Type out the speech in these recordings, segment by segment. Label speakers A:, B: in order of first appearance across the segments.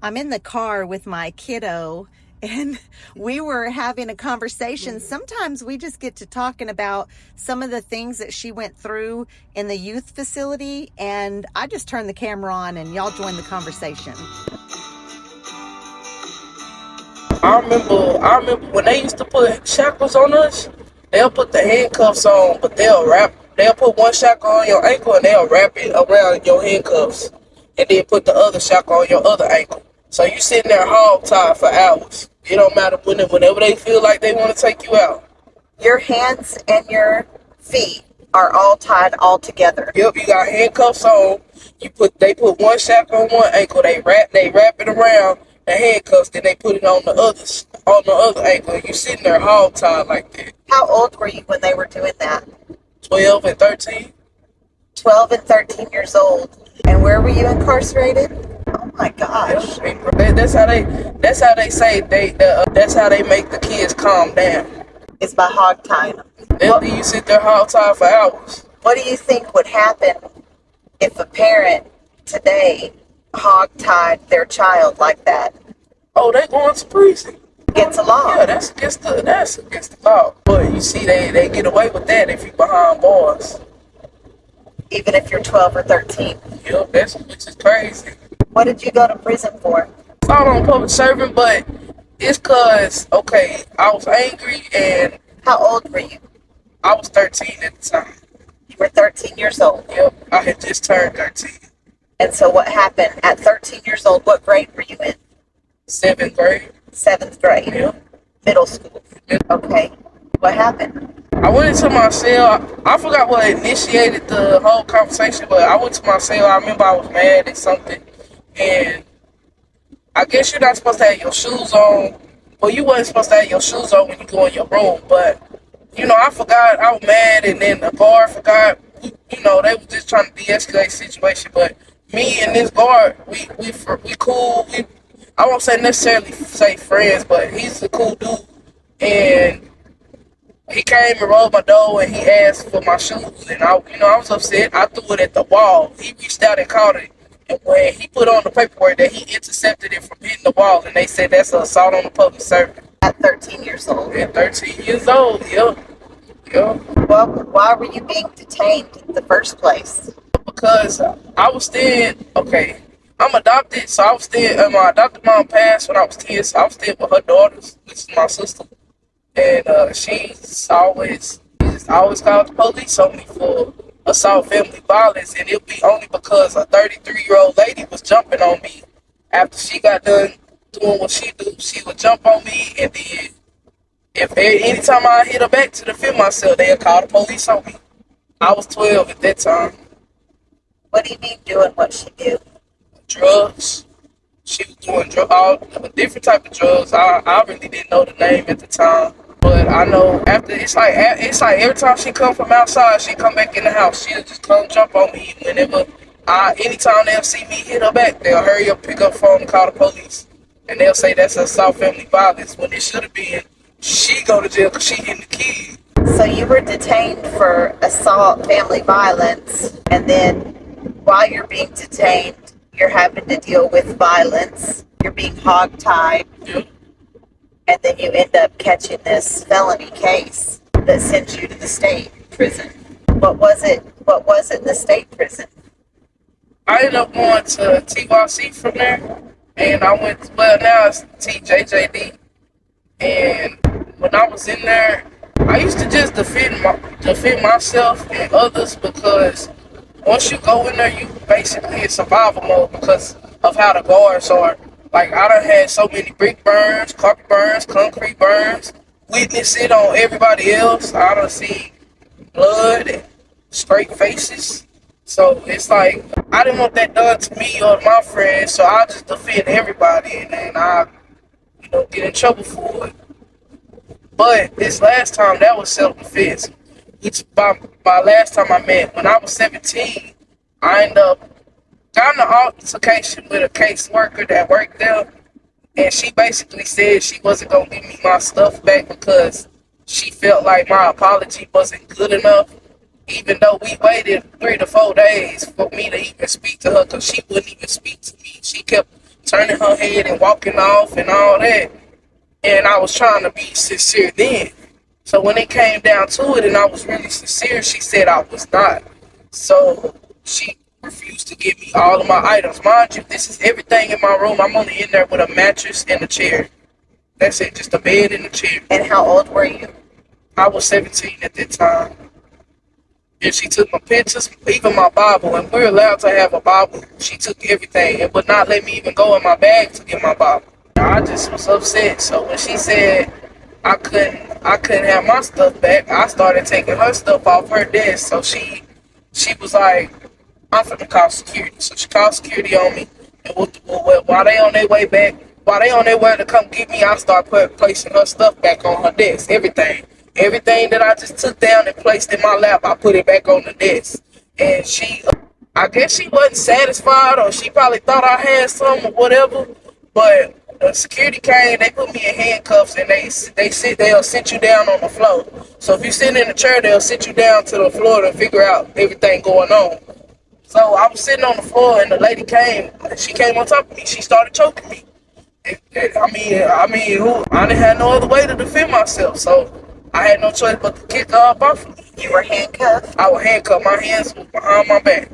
A: I'm in the car with my kiddo and we were having a conversation. Sometimes we just get to talking about some of the things that she went through in the youth facility, and I just turned the camera on and y'all join the conversation.
B: I remember when they used to put shackles on us. They'll put the handcuffs on, but they'll put one shackle on your ankle and they'll wrap it around your handcuffs, and then put the other shackle on your other ankle. So you sitting there hog tied for hours. It don't matter whenever they feel like they want to take you out.
A: Your hands and your feet are all tied all together.
B: Yep, you got handcuffs on. They put one shackle on one ankle. They wrap it around the handcuffs. Then they put it on the other ankle. And you sitting there hog tied like that.
A: How old were you when they were doing that?
B: 12 and 13.
A: 12 and 13 years old. And where were you incarcerated? Oh my gosh.
B: That's how they say that's how they make the kids calm down.
A: It's by hog tying them.
B: They'll leave you sit there hog tied for hours.
A: What do you think would happen if a parent today hog tied their child like that?
B: Oh, they going to prison.
A: Gets along.
B: Yeah, that's against the law. But you see, they get away with that if you behind bars.
A: Even if you're 12 or 13.
B: Yep, which is crazy.
A: What did you go to prison for?
B: It's all on public serving, but it's cause I was angry and
A: How old were you?
B: I was 13 at the time.
A: You were 13 years old.
B: Yep, I had just turned 13.
A: And so what happened? At 13 years old, what grade were you in?
B: 7th grade.
A: 7th grade.
B: Yep.
A: Middle school. Okay. What happened?
B: I went into my cell. I forgot what initiated the whole conversation, but I went to my cell. I remember I was mad at something, and I guess you're not supposed to have your shoes on. Well, you wasn't supposed to have your shoes on when you go in your room, but I forgot. I was mad, and then the guard forgot. They were just trying to de-escalate the situation, but me and this guard, we cool. I won't necessarily say friends, but he's a cool dude, and he came and rolled my door and he asked for my shoes, and I was upset. I threw it at the wall. He reached out and caught it, and when he put on the paperwork that he intercepted it from hitting the wall, and they said that's an assault on the public servant.
A: At 13 years old.
B: At 13 years old, yep.
A: Well, why were you being detained in the first place?
B: Because I was staying. I'm adopted, so I was staying. My adopted mom passed when I was 10, so I was staying with her daughters, which is my sister. And she's always called the police on me for assault family violence, and it'll be only because a 33-year-old lady was jumping on me after she got done doing what she do. She would jump on me, and then anytime I hit her back to defend myself, they'll call the police on me. I was 12 at that time.
A: What do you mean doing what she do?
B: Drugs. She was doing all different type of drugs. I really didn't know the name at the time. But I know after it's like every time she come from outside, she come back in the house. She'll just come jump on me anytime they'll see me hit her back, they'll hurry up, pick up the phone and call the police. And they'll say that's assault family violence when it should have been she go to jail because she hitting the kid.
A: So you were detained for assault family violence, and then while you're being detained, you're having to deal with violence. You're being hog-tied.
B: Yep.
A: And then you end up catching this felony case that sends you to the state prison. What was it in the state prison?
B: I ended up going to TYC from there, and now it's TJJD. And when I was in there, I used to just defend myself and others, because once you go in there, you basically in survival mode because of how the guards are. Like, I done had so many brick burns, carpet burns, concrete burns, witness it on everybody else. I done seen blood and straight faces. So it's like, I didn't want that done to me or my friends, so I just defend everybody, and then I, get in trouble for it. But this last time, that was self-defense. Which by last time I met, when I was 17, I ended up got in an altercation with a caseworker that worked there, and she basically said she wasn't going to give me my stuff back because she felt like my apology wasn't good enough, even though we waited 3 to 4 days for me to even speak to her, because she wouldn't even speak to me. She kept turning her head and walking off and all that. And I was trying to be sincere then. So when it came down to it and I was really sincere, she said I was not. So she refused to give me all of my items. Mind you, this is everything in my room. I'm only in there with a mattress and a chair. That's it, just a bed and a chair.
A: And how old were you?
B: I was 17 at that time. And she took my pictures, even my Bible, and we're allowed to have a Bible. She took everything and would not let me even go in my bag to get my Bible. I just was upset. So when she said I couldn't have my stuff back, I started taking her stuff off her desk. So she was like, I'm finna call security. So she called security on me, and while they on their way back, while they on their way to come get me, I start placing her stuff back on her desk. Everything that I just took down and placed in my lap, I put it back on the desk. And I guess she wasn't satisfied, or she probably thought I had some or whatever. But the security came, they put me in handcuffs, and they'll sit you down on the floor. So if you're sitting in the chair, they'll sit you down to the floor to figure out everything going on. So I was sitting on the floor, and the lady came. She came on top of me. She started choking me. I didn't have no other way to defend myself, so I had no choice but to kick her up off of me.
A: You were handcuffed?
B: I was handcuffed. My hands were behind my back.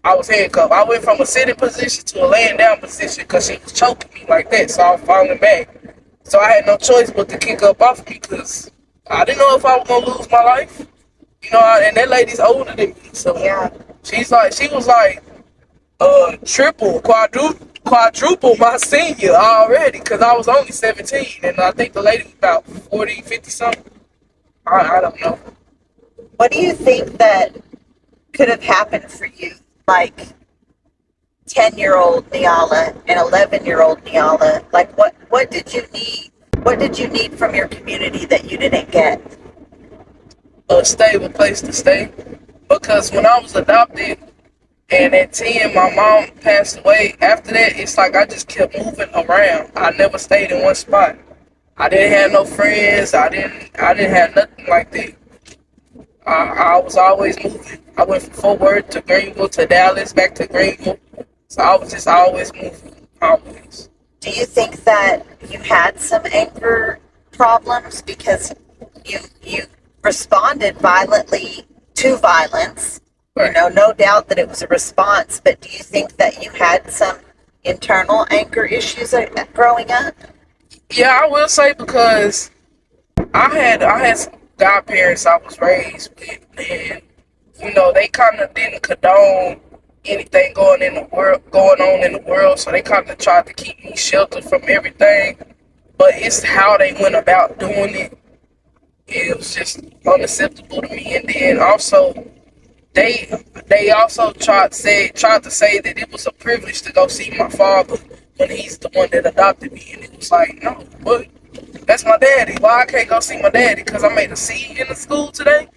B: I was handcuffed. I went from a sitting position to a laying down position because she was choking me like that, so I was falling back. So I had no choice but to kick up off of me because I didn't know if I was going to lose my life. And that lady's older than me, so
A: yeah.
B: She was like triple, quadruple my senior already because I was only 17, and I think the lady was about 40, 50 something. I don't know.
A: What do you think that could have happened for you? Like 10-year-old Neyala and 11-year-old Neyala, like what did you need? What did you need from your community that you didn't get?
B: A stable place to stay. Because when I was adopted and at 10 my mom passed away, after that it's like I just kept moving around. I never stayed in one spot. I didn't have no friends. I didn't have nothing like that. I was always moving. I went from Fort Worth to Greenville to Dallas, back to Greenville. So I was just always moving, always.
A: Do you think that you had some anger problems because you responded violently to violence?
B: Right.
A: No doubt that it was a response, but do you think that you had some internal anger issues growing up?
B: Yeah, I will say because I had some godparents I was raised with, and they kind of didn't condone anything going on in the world, so they kind of tried to keep me sheltered from everything. But it's how they went about doing it. It was just unacceptable to me. And then also, they also tried to say that it was a privilege to go see my father when he's the one that adopted me. And it was like, no, what? That's my daddy. Why I can't go see my daddy? Because I made a C in the school today.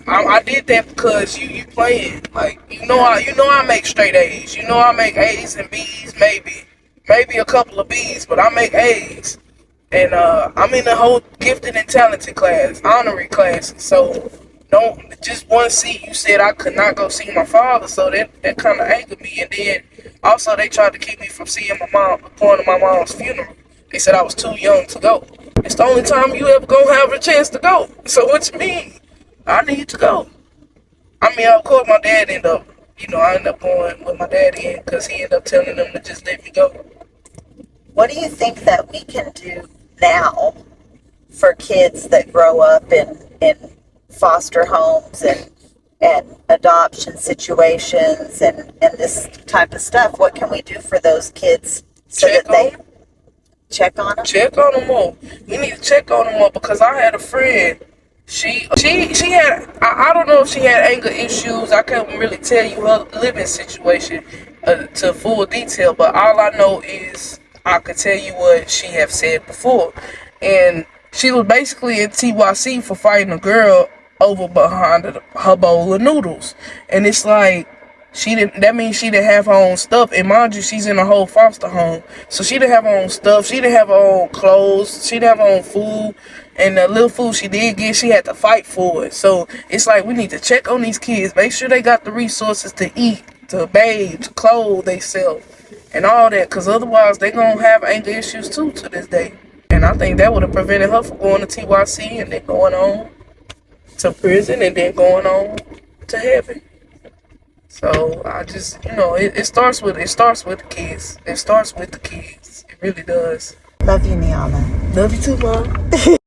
B: I did that because you playing. Like, I make straight A's. I make A's and B's, maybe a couple of B's, but I make A's. And I'm in the whole gifted and talented class, honorary classes. So don't just one C. You said I could not go see my father, so that kind of angered me. And then also they tried to keep me from seeing going to my mom's funeral. They said I was too young to go. It's the only time you ever gonna have a chance to go. So what you mean? I need to go. I mean, of course, my dad ended up, I ended up going with my daddy because he ended up telling them to just let me go.
A: What do you think that we can do now for kids that grow up in foster homes and adoption situations and this type of stuff? What can we do for those kids so that they check on them?
B: Check on them more. We need to check on them more because I had a friend. She had, I don't know if she had anger issues. I can't really tell you her living situation to full detail, but all I know is I could tell you what she have said before. And she was basically in TYC for fighting a girl over behind her bowl of noodles. And it's like, that means she didn't have her own stuff. And mind you, she's in a whole foster home. So she didn't have her own stuff. She didn't have her own clothes. She didn't have her own food. And the little food she did get, she had to fight for it. So it's like we need to check on these kids. Make sure they got the resources to eat, to bathe, to clothe themselves. and all that, because otherwise they gonna have anger issues too to this day. And I think that would have prevented her from going to TYC and then going on to prison and then going on to heaven. So I just, it starts with the kids. It starts with the kids. It really does.
A: Love you, Neyala.
B: Love you too, Mom.